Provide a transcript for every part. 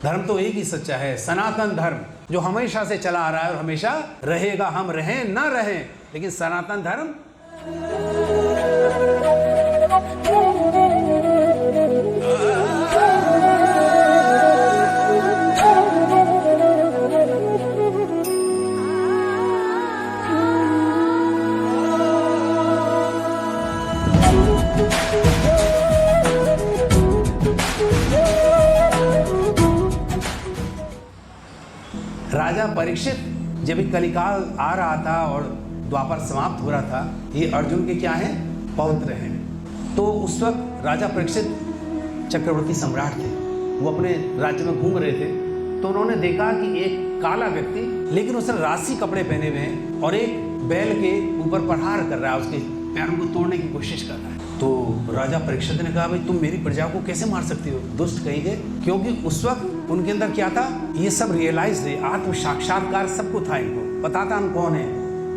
धर्म तो एक ही सच्चा है, सनातन धर्म, जो हमेशा से चला आ रहा है और हमेशा रहेगा। हम रहें ना रहें, लेकिन सनातन धर्म राजा परीक्षित जब कलिकाल आ रहा था और द्वापर समाप्त हो रहा था, ये अर्जुन के क्या हैं? पौत्र हैं। तो उस वक्त राजा परीक्षित चक्रवर्ती सम्राट थे, वो अपने राज्य में घूम रहे थे। तो उन्होंने देखा कि एक काला व्यक्ति, लेकिन उसने राशि कपड़े पहने हुए हैं और एक बैल के ऊपर प्रहार कर रहा है, उसके पैरों को तोड़ने की कोशिश कर रहा है। तो राजा परीक्षित ने कहा, भाई तुम मेरी प्रजा को कैसे मार सकते हो, दुष्ट कहीं गए। क्योंकि उस वक्त उनके अंदर क्या था, ये सब रियलाइज है, आत्म साक्षात्कार सबको था। इनको पता था हम कौन है,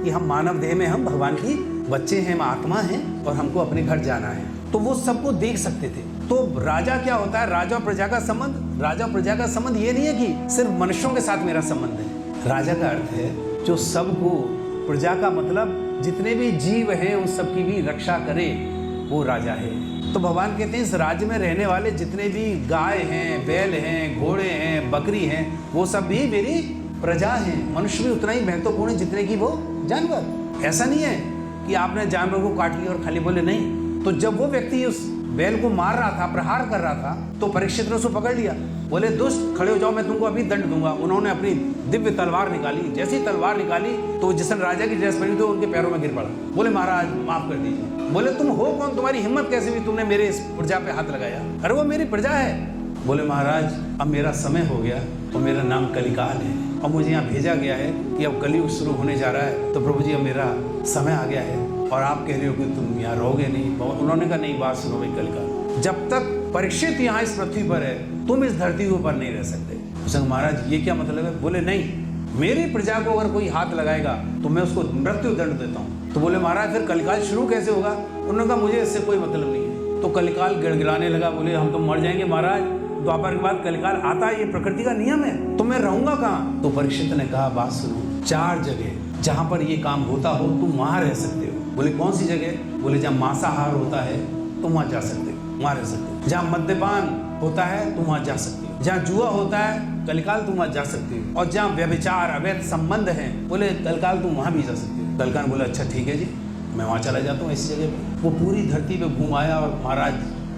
कि हम मानव देह में हम भगवान की बच्चे हैं, हम आत्मा हैं और हमको अपने घर जाना है। तो वो सबको देख सकते थे। तो राजा क्या होता है, राजा और प्रजा का संबंध, राजा और प्रजा का संबंध ये नहीं है कि सिर्फ मनुष्यों के साथ मेरा संबंध है। राजा का अर्थ है जो सबको, प्रजा का मतलब जितने भी जीव हैं उन सबकी भी रक्षा करे, वो राजा है। तो भगवान कहते हैं इस राज्य में रहने वाले जितने भी गाय हैं, बैल हैं, घोड़े हैं, बकरी हैं, वो सब भी मेरी प्रजा हैं। मनुष्य भी उतना ही महत्वपूर्ण है जितने की वो जानवर। ऐसा नहीं है कि आपने जानवर को काट लिया और खाली बोले नहीं। तो जब वो व्यक्ति उस बैल को मार रहा था, प्रहार कर रहा था, तो परीक्षित ने उसको पकड़ लिया। बोले दुष्ट खड़े हो जाओ, मैं तुमको अभी दंड दूंगा। उन्होंने अपनी दिव्य तलवार निकाली। जैसी तलवार निकाली तो जिसने राजा की ड्रेस पहनी थी उनके पैरों में गिर पड़ा। बोले महाराज माफ कर दीजिए। बोले तुम हो कौन, तुम्हारी हिम्मत कैसे हुई, तुमने मेरे इस प्रजा पे हाथ लगाया? अरे वो मेरी प्रजा है। बोले महाराज अब मेरा समय हो गया और मेरा नाम कलिकाल है और मुझे यहाँ भेजा गया है कि अब कलयुग शुरू होने जा रहा है। तो प्रभु जी अब मेरा समय आ गया है और आप कह रहे हो कि तुम यहाँ रहोगे नहीं। उन्होंने कहा नहीं, बात सुनो भाई कलिकाल, जब तक परीक्षित यहाँ इस पृथ्वी पर है तुम इस धरती के ऊपर नहीं रह सकते। उसने महाराज ये क्या मतलब है? बोले नहीं, मेरी प्रजा को अगर कोई हाथ लगाएगा तो मैं उसको मृत्यु दंड देता हूँ। तो बोले महाराज फिर कलिकाल शुरू कैसे होगा? उन्होंने कहा मुझे इससे कोई मतलब नहीं है। तो कलिकाल गिड़गिड़ाने लगा, बोले हम तो मर जाएंगे महाराज, द्वापर के बाद कलिकाल आता है, ये प्रकृति का नियम है, तो मैं रहूंगा कहाँ? तो परीक्षित ने कहा बात सुनो, 4 जगह जहाँ पर ये काम होता हो तुम वहाँ रह सकते हो। बोले कौन सी जगह? बोले जहाँ मांसाहार होता है तुम वहाँ जा सकते हो, वहाँ रह सकते हो। जहाँ मद्यपान होता है तुम वहाँ जा सकते हो। जहाँ जुआ होता है कलिकाल तुम वहाँ जा सकते हो। और जहाँ व्यभिचार अवैध संबंध है, बोले कलिकाल तुम वहाँ भी जा सकते हो। कलिकाल बोला अच्छा ठीक है जी, मैं वहाँ चला जाता हूँ इस जगह पर। वो पूरी धरती पे घूम आया और महाराज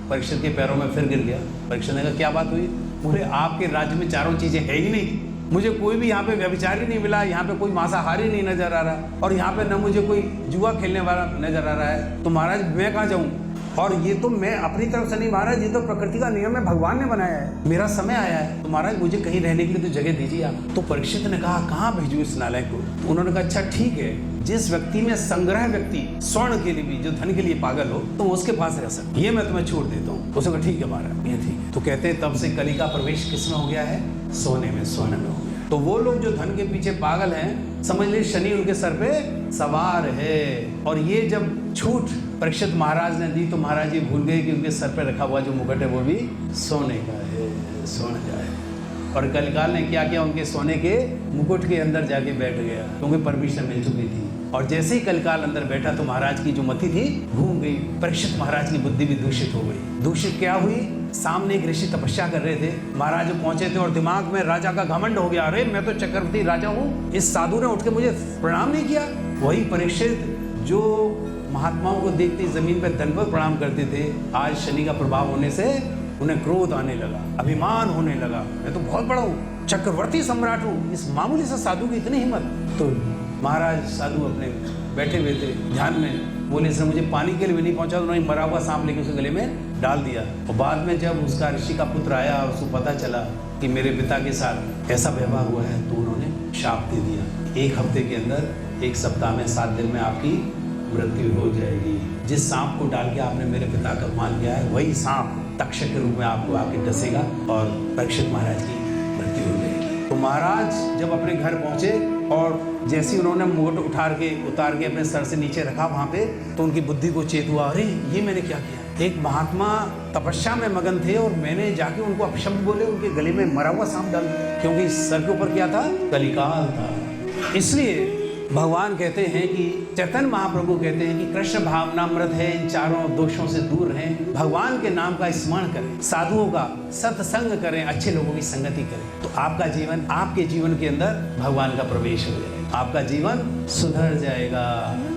परीक्षित के पैरों में फिर गिर गया। परीक्षित ने कहा क्या बात हुई? बोले आपके राज्य में चारों चीजें है ही नहीं, मुझे कोई भी यहाँ पे व्यभिचारी नहीं मिला, यहाँ पे कोई मांसाहारी नहीं नजर आ रहा और यहाँ पे न मुझे कोई जुआ खेलने वाला नजर आ रहा है। तो महाराज मैं कहाँ जाऊँ? और ये तो मैं अपनी तरफ से नहीं महाराज, ये तो प्रकृति का नियम है, भगवान ने बनाया है, मेरा समय आया है, तो महाराज मुझे कहीं रहने के लिए तो जगह दीजिए आप। तो परीक्षित ने कहा कहाँ भेजूं इस नालायक को? तो उन्होंने कहा अच्छा ठीक है, जिस व्यक्ति में संग्रह व्यक्ति, स्वर्ण के लिए भी, जो धन के लिए पागल हो, तो उसके पास रह सकते, ये मैं तुम्हें छोड़ देता हूँ। उसने कहा ठीक है महाराज, ये ठीक है। तो कहते हैं तब से कली का प्रवेश किसमें हो गया है? सोने में, सोने में हो गया। तो वो लोग जो धन के पीछे पागल हैं, समझ लीजिए शनि उनके सर पे सवार है। और ये जब छूट परीक्षित महाराज ने दी तो महाराज जी भूल गए कि उनके सर पे रखा हुआ जो मुकुट है वो भी सोने का है, सोने का है। और कलिकाल ने क्या किया, उनके सोने के मुकुट के अंदर जाके बैठ गया, क्योंकि परमिशन मिल चुकी थी। और जैसे ही कलिकाल अंदर बैठा तो महाराज की जो मति थी घूम गई। परीक्षित महाराज की बुद्धि भी दूषित हो गई। दूषित क्या हुई? सामने एक ऋषि तपस्या कर रहे थे, महाराज पहुंचे थे और दिमाग में राजा का घमंड हो गया, अरे मैं तो चक्रवर्ती राजा हूँ, इस साधु ने उठ के मुझे प्रणाम नहीं किया। वही परीक्षित जो महात्माओं को देखते जमीन पर दंडवत प्रणाम करते थे, आज शनि का प्रभाव होने से उन्हें क्रोध आने लगा, अभिमान होने लगा, मैं तो बहुत बड़ा हूँ, चक्रवर्ती सम्राट हूँ, इस मामूली से साधु की इतनी हिम्मत। तो महाराज साधु अपने बैठे हुए थे ध्यान में, बोले इसने मुझे पानी के लिए भी नहीं पहुंचा। उन्होंने मरा हुआ सांप लेके उसके गले में डाल दिया। और बाद में जब उसका ऋषि का पुत्र आया और उसको पता चला कि मेरे पिता के साथ ऐसा व्यवहार हुआ है, तो उन्होंने शाप दे दिया, 1 हफ्ते के अंदर, 1 सप्ताह में, 7 दिन में आपकी मृत्यु हो जाएगी। जिस सांप को डाल के आपने मेरे पिता का अपमान किया है, वही सांप तक्षक के रूप में आपको आके डसेगा और परीक्षित महाराज की मृत्यु हो जाएगी। तो महाराज जब अपने घर पहुंचे और जैसे ही उन्होंने मुकुट उतार के अपने सर से नीचे रखा वहां पे, तो उनकी बुद्धि को चेत हुआ, अरे ये मैंने क्या किया। एक महात्मा तपस्या में मगन थे और मैंने जाके उनको अपशब्द बोले, उनके गले में मरा हुआ सांप डाल दिया, क्योंकि सर के ऊपर क्या था? कलिकाल था। इसलिए भगवान कहते हैं कि चैतन्य महाप्रभु कहते हैं कि कृष्ण भावनामृत है, इन चारों दोषों से दूर रहें, भगवान के नाम का स्मरण करें, साधुओं का सत्संग करें, अच्छे लोगों की संगति करें, तो आपका जीवन, आपके जीवन के अंदर भगवान का प्रवेश हो जाएगा, आपका जीवन सुधर जाएगा।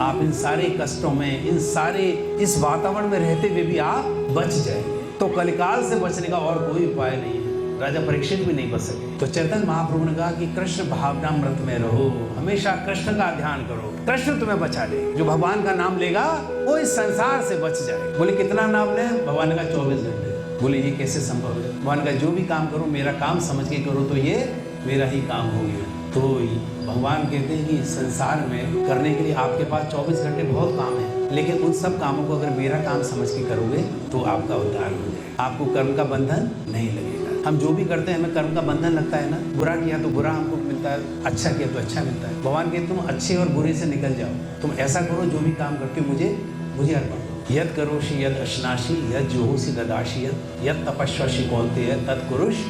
आप इन सारे कष्टों में, इन सारे इस वातावरण में रहते हुए भी आप बच जाएंगे। तो कलिकाल से बचने का और कोई उपाय नहीं है। राजा परीक्षित भी नहीं बच सके। तो चैतन्य महाप्रभु ने कहा कि कृष्ण भावनामृत में रहो, हमेशा कृष्ण का ध्यान करो, कृष्ण तुम्हें बचा ले। जो भगवान का नाम लेगा वो इस संसार से बच जाए। बोले कितना नाम ले? भगवान का 24 घंटे। बोले ये कैसे संभव है? भगवान का जो भी काम करो मेरा काम समझ के करो तो ये मेरा ही काम हो गया। तो भगवान कहते हैं कि संसार में करने के लिए आपके पास 24 घंटे बहुत काम है, लेकिन उन सब कामों को अगर मेरा काम समझ के करोगे तो आपका उद्धार हो जाएगा, आपको कर्म का बंधन नहीं लगेगा। हम जो भी करते हैं हमें कर्म का बंधन लगता है ना, बुरा किया तो बुरा हमको मिलता है, अच्छा किया तो अच्छा मिलता है। भगवान कहते तुम अच्छे और बुरे से निकल जाओ, तुम ऐसा करो जो भी काम करते हो मुझे अर्पण करो। यद करोषि यद अश्नाशी यद जोहोषि ददाशी यद तपस्वशी कौन्तेय तत्कुरुष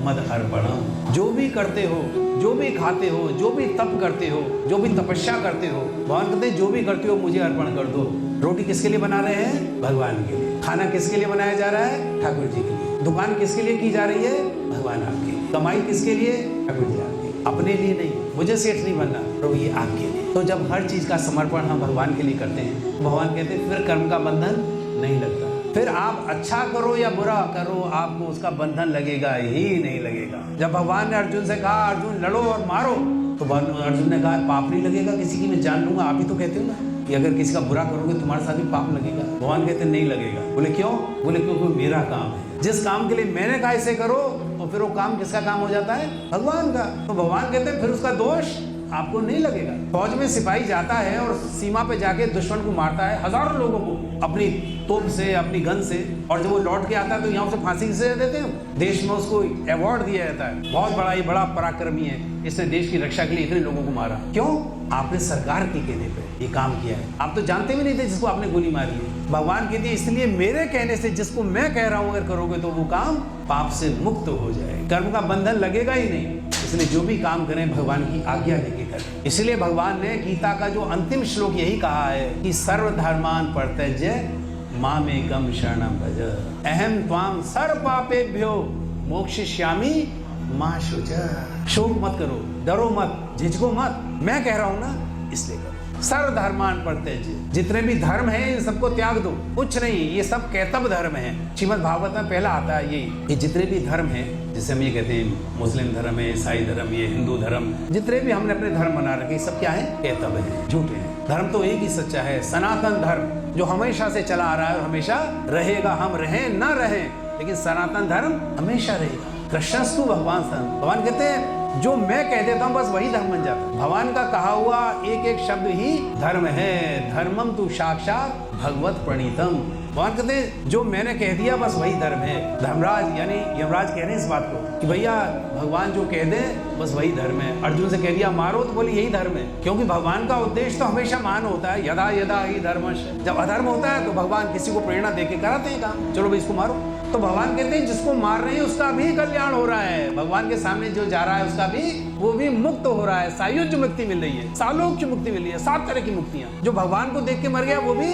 मद अर्पणम। जो भी करते हो, जो भी खाते हो, जो भी तप करते हो, जो भी तपस्या करते हो, भगवान कहते हैं जो भी करते हो मुझे अर्पण कर दो। रोटी किसके लिए बना रहे हैं? भगवान के लिए। खाना किसके लिए बनाया जा रहा है? ठाकुर जी के लिए। दुकान किसके लिए की जा रही है? भगवान आपके। कमाई किसके लिए? ठाकुर जी आपके। अपने लिए नहीं, मुझे सेठ नहीं बनना, प्रभु ये आपके लिए। तो जब हर चीज का समर्पण हम भगवान के लिए करते हैं, भगवान कहते हैं फिर कर्म का बंधन नहीं लगता। फिर आप अच्छा करो या बुरा करो, आपको उसका बंधन लगेगा ही नहीं लगेगा। जब भगवान ने अर्जुन से कहा अर्जुन लड़ो और मारो, तो अर्जुन ने कहा पाप नहीं लगेगा किसी की, मैं जान लूंगा। आप ही तो कहते हो ना कि अगर किसी का बुरा करोगे तुम्हारे साथ भी पाप लगेगा। भगवान कहते नहीं लगेगा। बोले क्यों? बोले क्योंकि मेरा काम है, जिस काम के लिए मैंने कहा इसे करो, और फिर वो काम किसका काम हो जाता है? भगवान का। तो भगवान कहते हैं फिर उसका दोष आपको नहीं लगेगा। फौज में सिपाही जाता है और सीमा पे जाके दुश्मन को मारता है, हजारों लोगों को अपनी तोप से, अपनी गन से, और जब वो लौट के आता है तो यहाँ उसे फांसी से देते हैं। देश में उसको अवार्ड दिया जाता है, बहुत बड़ा, ये बड़ा पराक्रमी है, इसने देश की रक्षा के लिए इतने लोगों को मारा। क्यों? आपने सरकार के कहने पे ये काम किया है। आप तो जानते भी नहीं थे जिसको आपने गोली मारी है। भगवान कहते हैं इसलिए मेरे कहने से जिसको मैं कह रहा हूँ अगर करोगे तो वो काम पाप से मुक्त हो जाए, कर्म का बंधन लगेगा ही नहीं। इसलिए जो भी काम करें भगवान की आज्ञा लेके करें। इसलिए भगवान ने गीता का जो अंतिम श्लोक यही कहा है कि सर्वधर्मान परित्यज्य मामेकं शरणं भज अहम त्वां सर्व पापेभ्यो मोक्षयिष्यामि मा शुचः। शोक मत करो, डरो मत, झिझको मत, मैं कह रहा हूं ना इसलिए करो। सर्वधर्मान परित्यज्य, जितने भी धर्म हैं इन सबको त्याग दो, कुछ नहीं, ये सब कैतव धर्म है। श्रीमद् भागवत में पहला आता है ये जितने भी धर्म हैं, जिसे हम ये कहते हैं मुस्लिम धर्म है, ईसाई धर्म, ये हिंदू धर्म, जितने भी हमने अपने धर्म बना रखे सब क्या है? कैतव है, झूठे हैं। धर्म तो एक ही सच्चा है, सनातन धर्म जो हमेशा से चला आ रहा है और हमेशा रहेगा। हम रहें ना रहें, लेकिन सनातन धर्म हमेशा रहेगा। कृष्णस्तु भगवान सन। भगवान कहते हैं जो मैं कह देता हूँ बस वही धर्म बन जाता है। भगवान का कहा हुआ एक एक शब्द ही धर्म है। धर्मम तु साक्षात भगवत प्रणीतम। भगवान कहते हैं जो मैंने कह दिया बस वही धर्म है। धर्मराज यानी यमराज कह रहे हैं इस बात को कि भैया भगवान जो कह दे बस वही धर्म है। अर्जुन से कह दिया मारो तो बोले यही धर्म है, क्योंकि भगवान का उद्देश्य तो हमेशा मान होता है। यदा यदा ही धर्मश। जब अधर्म होता है तो भगवान किसी को प्रेरणा देके कराते हैं काम, चलो भाई इसको मारो। तो भगवान कहते हैं जिसको मार रहे हैं उसका भी कल्याण हो रहा है। भगवान के सामने जो जा रहा है उसका भी वो भी मुक्त हो रहा है। सायुज्य मुक्ति मिल रही है, सालोक्य मुक्ति मिल रही है, 7 तरह की मुक्तियां। जो भगवान को देख के मर गया वो भी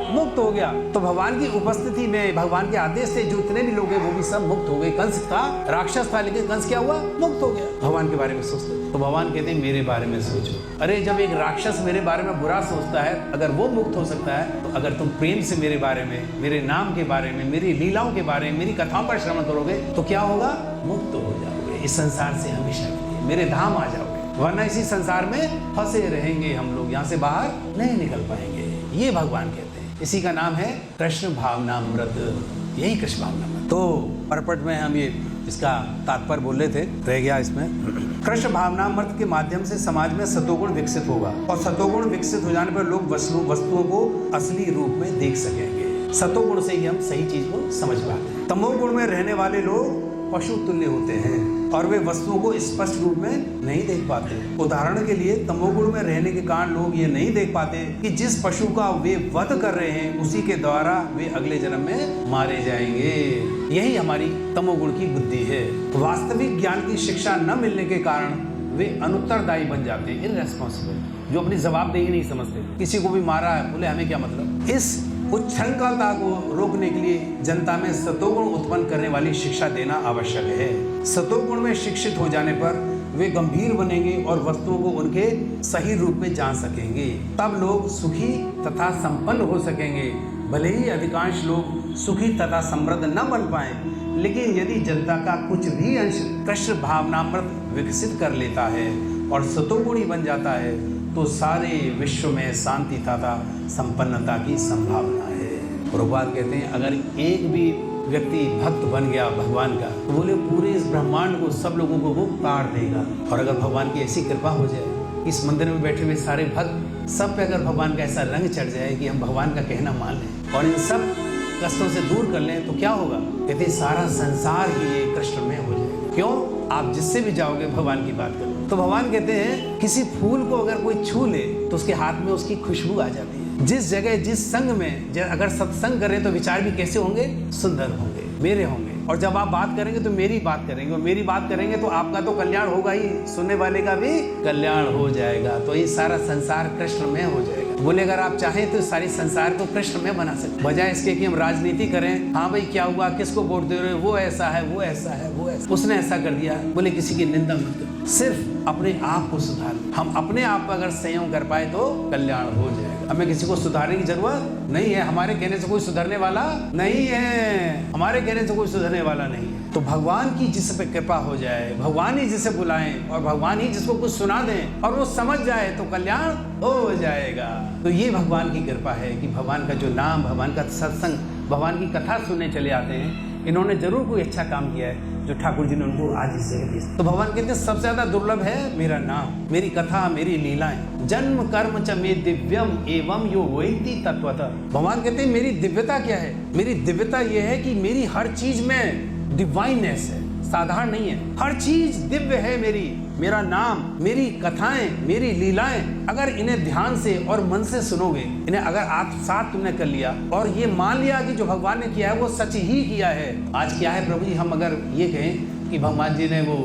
मुक्त हो गया। तो भगवान की उपस्थिति में, भगवान के आदेश से जो इतने भी लोग हैं वो भी सब मुक्त हो गए। कंस था, राक्षस था, लेकिन कंस क्या हुआ? मुक्त हो गया। भगवान के बारे में सोचते तो भगवान कहते हैं मेरे बारे में सोचो। अरे जब एक राक्षस मेरे बारे में बुरा सोचता है, अगर वो मुक्त हो सकता है तो अगर तुम प्रेम से मेरे बारे में, मेरे नाम के बारे में, मेरी लीलाओं के बारे में, मेरी कथाओं पर श्रवण करोगे तो क्या होगा? मुक्त हो जाओगे इस संसार से हमेशा के लिए, मेरे धाम आ जाओगे। वरना इसी संसार में फंसे रहेंगे हम लोग, यहाँ से बाहर नहीं निकल पाएंगे। ये भगवान कहते हैं। इसी का नाम है कृष्ण भावनामृत। यही कृष्ण भावनामृत। तो परपट में हम ये इसका तात्पर्य बोल रहे थे, रह गया इसमें। कृष्ण भावनामृत के माध्यम से समाज में सतोगुण विकसित होगा और सतोगुण विकसित हो जाने पर लोग वस्तुओं को असली रूप में देख सकेंगे। सतोगुण से ही हम सही चीज को समझ पाते हैं। तमोगुण में रहने वाले लोग पशु तुल्य होते हैं। और वे वस्तुओं को स्पष्ट रूप में नहीं देख पाते। उदाहरण के लिए तमोगुण में रहने के कारण लोग ये नहीं देख पाते कि जिस पशु का वे वध कर रहे हैं उसी के द्वारा वे अगले जन्म में मारे जाएंगे। यही हमारी तमोगुण की बुद्धि है। वास्तविक ज्ञान की शिक्षा न मिलने के कारण वे अनुत्तरदायी बन जाते हैं, इररेस्पॉन्सिबल, जो अपनी जवाबदेही नहीं समझते। किसी को भी मारा है, बोले हमें क्या मतलब। इस उच्छृंखलता को रोकने के लिए जनता में सतोगुण उत्पन्न करने वाली शिक्षा देना आवश्यक है। सतोगुण में शिक्षित हो जाने पर वे गंभीर बनेंगे और वस्तुओं को उनके सही रूप में जान सकेंगे। तब लोग सुखी तथा संपन्न हो सकेंगे। भले ही अधिकांश लोग सुखी तथा समृद्ध न बन पाए, लेकिन यदि जनता का कुछ भी अंश कृष्ण भावनामृत विकसित कर लेता है और सतोगुणी बन जाता है तो सारे विश्व में शांति तथा संपन्नता की संभावना है। प्रभुपाद कहते हैं अगर एक भी व्यक्ति भक्त बन गया भगवान का तो बोले पूरे इस ब्रह्मांड को, सब लोगों को वो ताड़ देगा। और अगर भगवान की ऐसी कृपा हो जाए, इस मंदिर में बैठे हुए सारे भक्त सब पे अगर भगवान का ऐसा रंग चढ़ जाए कि हम भगवान का कहना मान लें और इन सब कष्टों से दूर कर लें तो क्या होगा। कहते सारा संसार ही ये कृष्ण में हो जाएगा। क्यों? आप जिससे भी जाओगे भगवान की बात करो तो भगवान कहते हैं किसी फूल को अगर कोई छू ले तो उसके हाथ में उसकी खुशबू आ जाती है। जिस जगह जिस संग में अगर सत्संग करें तो विचार भी कैसे होंगे? सुंदर होंगे, मेरे होंगे। और जब आप बात करेंगे तो मेरी बात करेंगे और मेरी बात करेंगे तो आपका तो कल्याण होगा ही, सुनने वाले का भी कल्याण हो जाएगा। तो ये सारा संसार कृष्ण में हो जाएगा। बोले अगर आप चाहें तो सारी संसार को कृष्ण में बना सकते, बजाय इसके कि हम राजनीति करें। हाँ भाई क्या हुआ, किसको वोट दे रहे हो, वो ऐसा है, वो ऐसा है, वो ऐसा, उसने ऐसा कर दिया। बोले किसी की निंदा मत करो, सिर्फ अपने आप को सुधार। हम अपने आप पर अगर संयम कर पाए तो कल्याण हो जाएगा। हमें किसी को सुधारने की जरूरत नहीं है। हमारे कहने से कोई सुधरने वाला नहीं है, हमारे कहने से कोई सुधरने वाला नहीं है। तो भगवान की जिस पे कृपा हो जाए, भगवान ही जिसे बुलाएं और भगवान ही जिसको कुछ सुना दें और वो समझ जाए तो कल्याण हो जाएगा। तो ये भगवान की कृपा है कि भगवान का जो नाम, भगवान का सत्संग, भगवान की कथा सुनने चले आते हैं। इन्होंने जरूर कोई अच्छा काम किया है जो ठाकुर जी ने उनको आज इस जगह भेजा। तो भगवान कहते हैं सबसे ज्यादा दुर्लभ है मेरा नाम, मेरी कथा, मेरी लीलाएं। जन्म कर्म च मे दिव्यम एवं यो वेत्ति तत्वतः। भगवान कहते हैं मेरी दिव्यता क्या है? मेरी दिव्यता यह है कि मेरी हर चीज में डिवाइननेस है, साधारण नहीं है। हर चीज दिव्य है मेरी। मेरा नाम, मेरी कथाएं, मेरी लीलाएं, अगर इन्हें ध्यान से और मन से सुनोगे, इन्हें अगर आत्मसात तुमने कर लिया और ये मान लिया कि जो भगवान ने किया है वो सच ही किया है। आज क्या है प्रभु जी, हम अगर ये कहें कि भगवान जी ने वो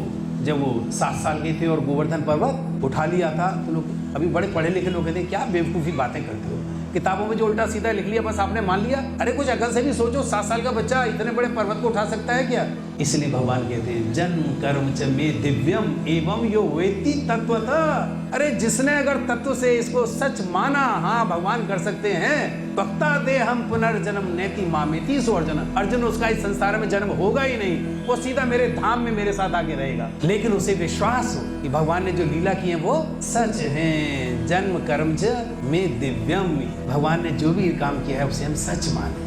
जब वो 7 साल के थे और गोवर्धन पर्वत उठा लिया था तो लोग, अभी बड़े पढ़े लिखे लोग कहते हैं क्या बेवकूफ़ी बातें करते हो, किताबों में जो उल्टा सीधा लिख लिया बस आपने मान लिया। अरे कुछ अकल से भी सोचो, 7 साल का बच्चा इतने बड़े पर्वत को उठा सकता है क्या? इसलिए भगवान कहते हैं जन्म कर्म च मे दिव्यम एवं यो वेत्ति तत्वतः। अरे जिसने अगर तत्व से इसको सच माना, हाँ भगवान कर सकते हैं, भक्ता दे हम पुनर्जन्म नेति मामेति सो अर्जुन। अर्जुन उसका इस संसार में जन्म होगा ही नहीं, वो सीधा मेरे धाम में मेरे साथ आके रहेगा। लेकिन उसे विश्वास हो कि भगवान ने जो लीला की है वो सच है। जन्म कर्म च मे दिव्यम, भगवान ने जो भी काम किया है उसे हम सच माने।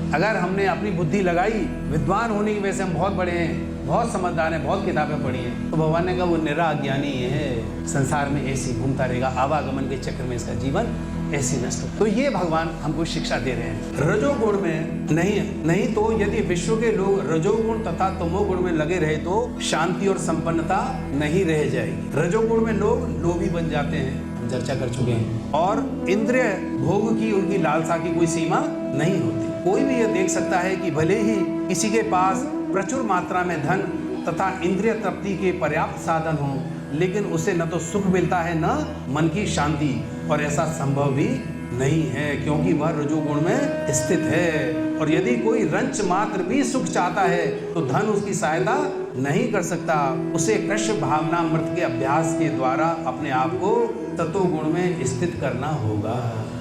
अगर हमने अपनी बुद्धि लगाई, विद्वान होने की वजह से हम बहुत बड़े हैं, बहुत समझदार हैं, बहुत किताबें पढ़ी हैं, तो भगवान ने कहा वो निराज्ञानी है, संसार में ऐसी घूमता रहेगा, आवागमन के चक्र में इसका जीवन ऐसी नष्ट हो। तो ये भगवान हमको शिक्षा दे रहे हैं। रजोगुण में नहीं तो यदि विश्व के लोग रजोगुण तथा तमोगुण में लगे रहे तो शांति और संपन्नता नहीं रह जाएगी। रजोगुण में लोग लोभी बन जाते हैं, हम चर्चा कर चुके हैं, और इंद्रिय भोग की उनकी लालसा की कोई सीमा नहीं होती। कोई भी यह देख सकता है कि भले ही किसी के पास प्रचुर मात्रा में धन तथा इंद्रिय तृप्ति के पर्याप्त साधन हो, लेकिन उसे न तो सुख मिलता है न मन की शांति, और ऐसा संभव भी नहीं है क्योंकि वह रजोगुण में स्थित है। और यदि कोई रंच मात्र भी सुख चाहता है तो धन उसकी सहायता नहीं कर सकता। उसे कृष्ण भावनामृत के अभ्यास के द्वारा अपने आप को तत्वगुण में स्थित करना होगा।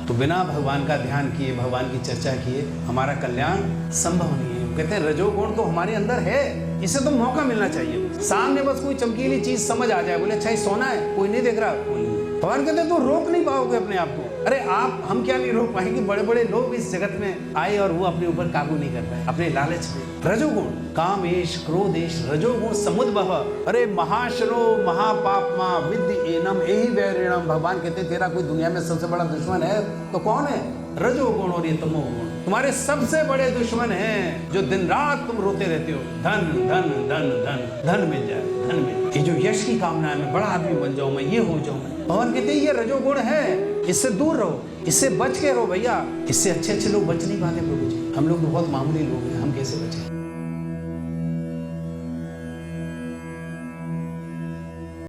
तो बिना भगवान का ध्यान किए, भगवान की चर्चा किए हमारा कल्याण संभव नहीं है। कहते हैं रजोगुण तो हमारे अंदर है, इसे तो मौका मिलना चाहिए। सामने बस कोई चमकीली चीज समझ आ जाए, बोले अच्छा ये सोना है, कोई नहीं देख रहा, कोई नहीं। भगवान कहते हैं तो रोक नहीं पाओगे अपने आप को। अरे हम क्या नहीं रोक पाएंगे? बड़े बड़े लोग इस जगत में आए और वो अपने ऊपर काबू नहीं कर पाए अपने लालच में। रजोगुण कामेश क्रोधेश रजोगुण समुद्भव। अरे महाशनो महापापमा विद्य एनम एहि वैरिणम। भगवान कहते तेरा कोई दुनिया में सबसे बड़ा दुश्मन है तो कौन है? रजोगुण और ये तमोगुण तुम्हारे सबसे बड़े दुश्मन हैं, जो दिन रात तुम रोते रहते हो, धन धन धन धन धन मिल जाए, धन मिल जाए। ये जो यश की कामना है, मैं बड़ा आदमी बन जाऊं, मैं ये हो जाऊं, भगवान कहते हैं ये रजोगुण है, इससे दूर रहो, इससे बच के रहो भैया। इससे अच्छे अच्छे लोग बच नहीं पाते प्रभु जी, हम लोग तो बहुत मामूली लोग हैं, हम कैसे बचें।